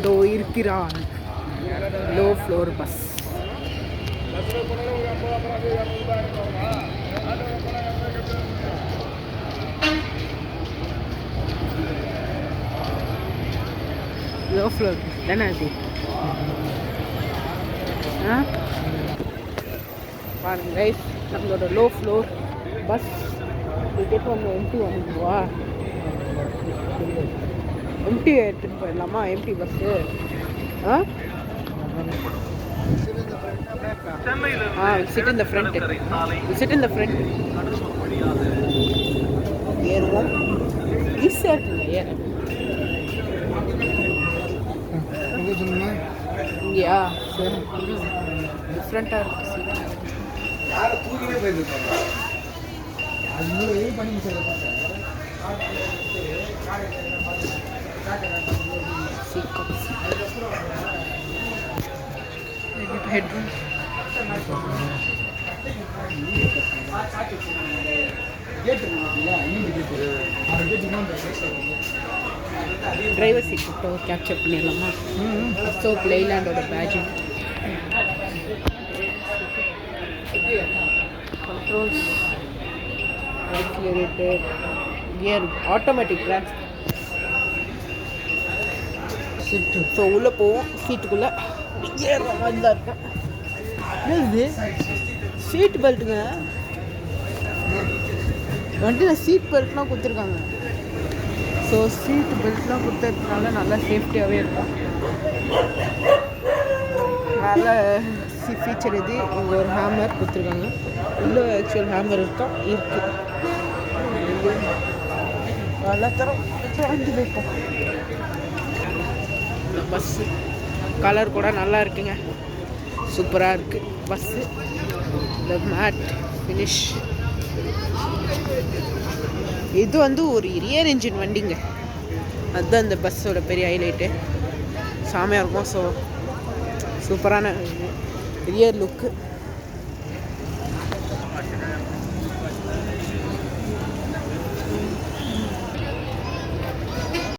இதோ இருக்கிறான் low floor bus. Low floor தானே அது? பாருங்க கைஸ், நம்மளோட லோ ஃப்ளோர் பஸ் டிக்கெட் வந்து எம்டி வந்துடுவா. எம்டி எடுத்துகிட்டு போயிடலாமா? Empty bus. Sit in the front. Sit in the front. ஏறுவோம். ஈஸியாக இருக்குங்க ஏற. இங்கேயா? சரி, டிஃப்ரெண்ட்டாக இருக்குது seat. Headroom. Driver seat photo capture பண்ணிடலாமா? அசோக் லைலாண்டோட badging. Controls, accelerator, gear, automatic trans. So உள்ளே போவோம். சீட்டுக்குள்ளே ஏறுற மாதிரி தான் இருக்கேன். என்னது சீட் பெல்ட்டுங்க? வண்டியில் சீட் பெல்ட்லாம் கொடுத்துருக்காங்க. ஸோ சீட் பெல்ட்லாம் கொடுத்ததுனால நல்லா சேஃப்டியாகவே இருக்கும். நல்ல ஃபீச்சர் இது. இங்கே ஒரு ஹேமர் கொடுத்துருக்காங்க. உள்ளே ஆக்சுவல் ஹேமர் இருக்கா? இருக்குது. நல்லா தரம் வண்டி வைப்போம். இந்த பஸ்ஸு கலர் கூட நல்லா இருக்குங்க. சூப்பராக இருக்குது பஸ்ஸு. இந்த மேட் ஃபினிஷ். இது வந்து ஒரு ரியர் என்ஜின் வண்டிங்க. அதுதான் இந்த பஸ்ஸோட பெரிய ஹைலைட்டு. சாமியாக இருக்கும். ஸோ சூப்பரான ரியர் லுக்கு.